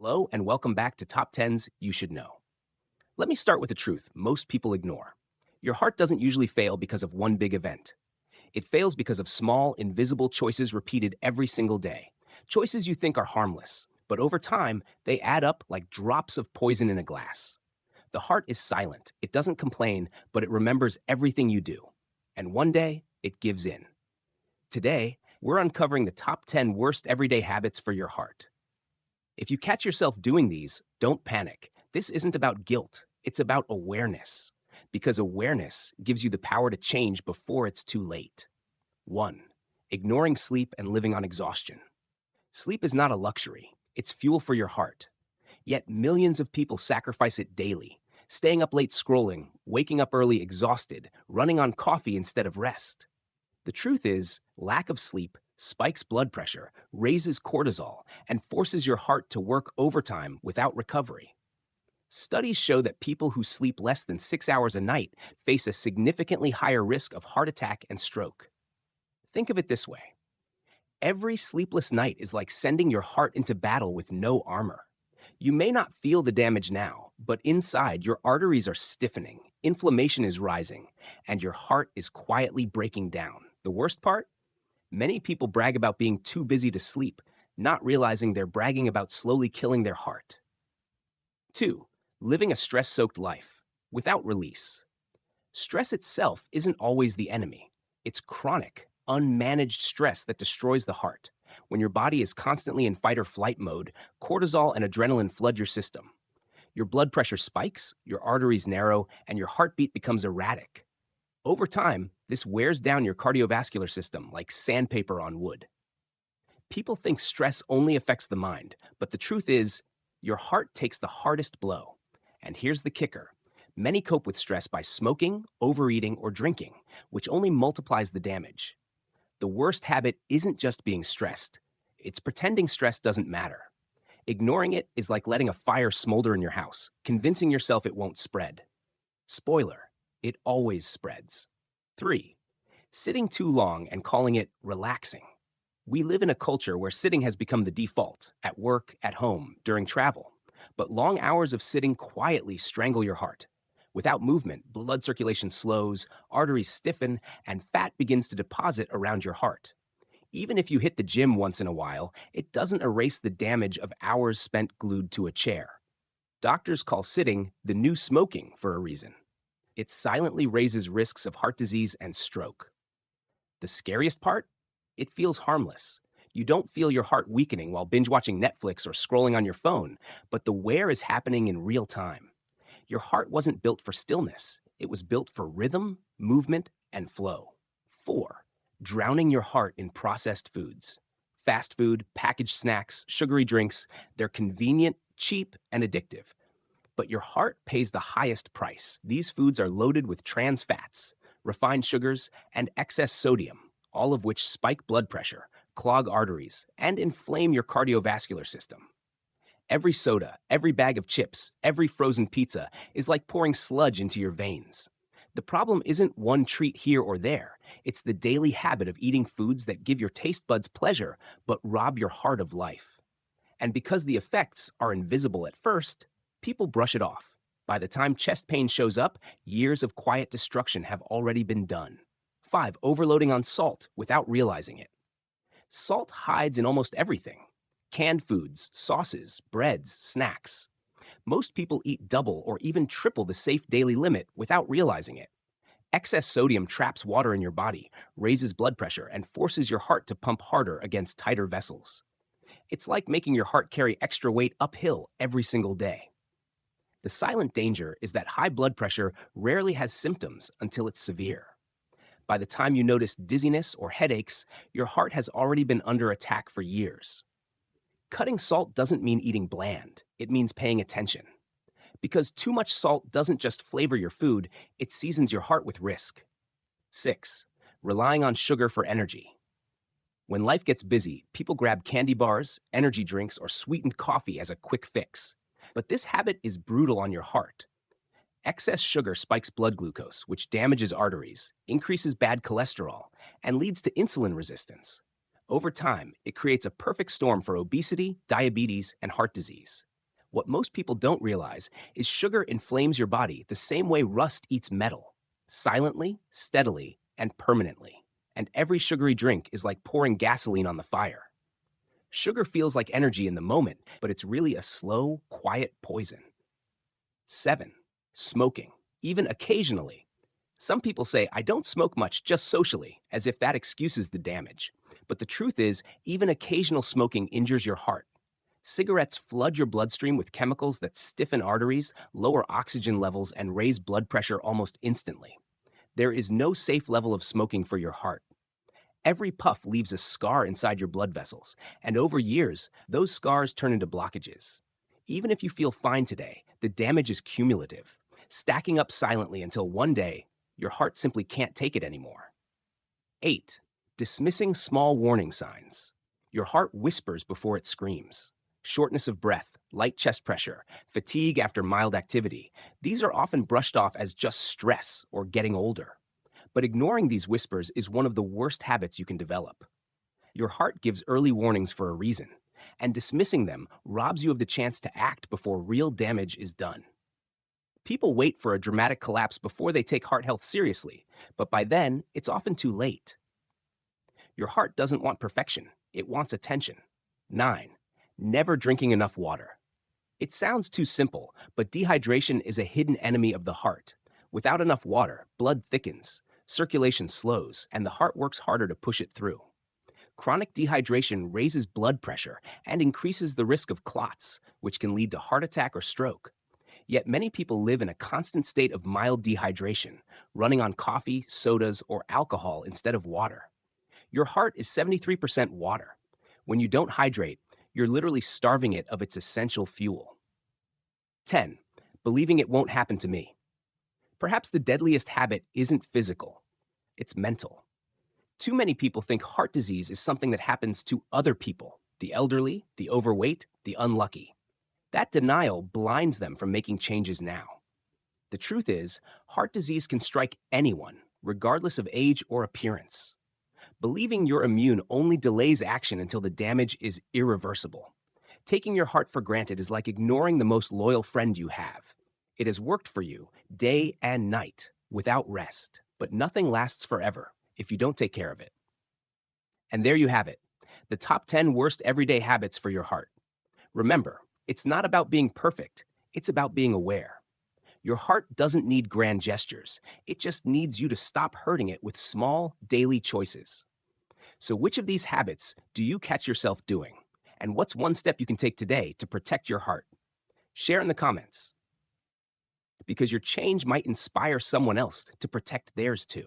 Hello, and welcome back to Top 10s You Should Know. Let me start with a truth most people ignore. Your heart doesn't usually fail because of one big event. It fails because of small, invisible choices repeated every single day. Choices you think are harmless, but over time, they add up like drops of poison in a glass. The heart is silent, it doesn't complain, but it remembers everything you do. And one day, it gives in. Today, we're uncovering the top 10 worst everyday habits for your heart. If you catch yourself doing these, don't panic. This isn't about guilt, it's about awareness. Because awareness gives you the power to change before it's too late. 1. Ignoring sleep and living on exhaustion. Sleep is not a luxury, it's fuel for your heart. Yet millions of people sacrifice it daily, staying up late scrolling, waking up early exhausted, running on coffee instead of rest. The truth is, lack of sleep spikes blood pressure, raises cortisol, and forces your heart to work overtime without recovery. Studies show that people who sleep less than 6 hours a night face a significantly higher risk of heart attack and stroke. Think of it this way. Every sleepless night is like sending your heart into battle with no armor. You may not feel the damage now, but inside your arteries are stiffening, inflammation is rising, and your heart is quietly breaking down. The worst part? Many people brag about being too busy to sleep, not realizing they're bragging about slowly killing their heart. 2. Living a stress-soaked life without release. Stress itself isn't always the enemy. It's chronic, unmanaged stress that destroys the heart. When your body is constantly in fight or flight mode, cortisol and adrenaline flood your system. Your blood pressure spikes, your arteries narrow, and your heartbeat becomes erratic. Over time, this wears down your cardiovascular system like sandpaper on wood. People think stress only affects the mind, but the truth is, your heart takes the hardest blow. And here's the kicker. Many cope with stress by smoking, overeating, or drinking, which only multiplies the damage. The worst habit isn't just being stressed. It's pretending stress doesn't matter. Ignoring it is like letting a fire smolder in your house, convincing yourself it won't spread. Spoiler, it always spreads. 3. Sitting too long and calling it relaxing. We live in a culture where sitting has become the default, at work, at home, during travel. But long hours of sitting quietly strangle your heart. Without movement, blood circulation slows, arteries stiffen, and fat begins to deposit around your heart. Even if you hit the gym once in a while, it doesn't erase the damage of hours spent glued to a chair. Doctors call sitting the new smoking for a reason. It silently raises risks of heart disease and stroke. The scariest part? It feels harmless. You don't feel your heart weakening while binge watching Netflix or scrolling on your phone, but the wear is happening in real time. Your heart wasn't built for stillness. It was built for rhythm, movement, and flow. 4. Drowning your heart in processed foods. Fast food, packaged snacks, sugary drinks, they're convenient, cheap, and addictive. But your heart pays the highest price. These foods are loaded with trans fats, refined sugars, and excess sodium, all of which spike blood pressure, clog arteries, and inflame your cardiovascular system. Every soda, every bag of chips, every frozen pizza is like pouring sludge into your veins. The problem isn't one treat here or there. It's the daily habit of eating foods that give your taste buds pleasure but rob your heart of life. And because the effects are invisible at first, people brush it off. By the time chest pain shows up, years of quiet destruction have already been done. 5. Overloading on salt without realizing it. Salt hides in almost everything. Canned foods, sauces, breads, snacks. Most people eat double or even triple the safe daily limit without realizing it. Excess sodium traps water in your body, raises blood pressure, and forces your heart to pump harder against tighter vessels. It's like making your heart carry extra weight uphill every single day. The silent danger is that high blood pressure rarely has symptoms until it's severe. By the time you notice dizziness or headaches, your heart has already been under attack for years. Cutting salt doesn't mean eating bland, it means paying attention. Because too much salt doesn't just flavor your food, it seasons your heart with risk. 6. Relying on sugar for energy. When life gets busy, people grab candy bars, energy drinks, or sweetened coffee as a quick fix. But this habit is brutal on your heart. Excess sugar spikes blood glucose, which damages arteries, increases bad cholesterol, and leads to insulin resistance. Over time, it creates a perfect storm for obesity, diabetes, and heart disease. What most people don't realize is sugar inflames your body the same way rust eats metal, silently, steadily, and permanently. And every sugary drink is like pouring gasoline on the fire. Sugar feels like energy in the moment, but it's really a slow, quiet poison. 7. Smoking, even occasionally. Some people say, I don't smoke much, just socially, as if that excuses the damage. But the truth is, even occasional smoking injures your heart. Cigarettes flood your bloodstream with chemicals that stiffen arteries, lower oxygen levels, and raise blood pressure almost instantly. There is no safe level of smoking for your heart. Every puff leaves a scar inside your blood vessels, and over years, those scars turn into blockages. Even if you feel fine today, the damage is cumulative, stacking up silently until one day, your heart simply can't take it anymore. 8. Dismissing small warning signs. Your heart whispers before it screams. Shortness of breath, light chest pressure, fatigue after mild activity. These are often brushed off as just stress or getting older. But ignoring these whispers is one of the worst habits you can develop. Your heart gives early warnings for a reason, and dismissing them robs you of the chance to act before real damage is done. People wait for a dramatic collapse before they take heart health seriously, but by then, it's often too late. Your heart doesn't want perfection, it wants attention. 9. Never drinking enough water. It sounds too simple, but dehydration is a hidden enemy of the heart. Without enough water, blood thickens, circulation slows, and the heart works harder to push it through. Chronic dehydration raises blood pressure and increases the risk of clots, which can lead to heart attack or stroke. Yet many people live in a constant state of mild dehydration, running on coffee, sodas, or alcohol instead of water. Your heart is 73% water. When you don't hydrate, you're literally starving it of its essential fuel. 10. Believing it won't happen to me. Perhaps the deadliest habit isn't physical, it's mental. Too many people think heart disease is something that happens to other people, the elderly, the overweight, the unlucky. That denial blinds them from making changes now. The truth is, heart disease can strike anyone, regardless of age or appearance. Believing you're immune only delays action until the damage is irreversible. Taking your heart for granted is like ignoring the most loyal friend you have. It has worked for you day and night without rest, but nothing lasts forever if you don't take care of it. And there you have it, the top 10 worst everyday habits for your heart. Remember, it's not about being perfect, it's about being aware. Your heart doesn't need grand gestures, it just needs you to stop hurting it with small, daily choices. So which of these habits do you catch yourself doing? And what's one step you can take today to protect your heart? Share in the comments, because your change might inspire someone else to protect theirs too.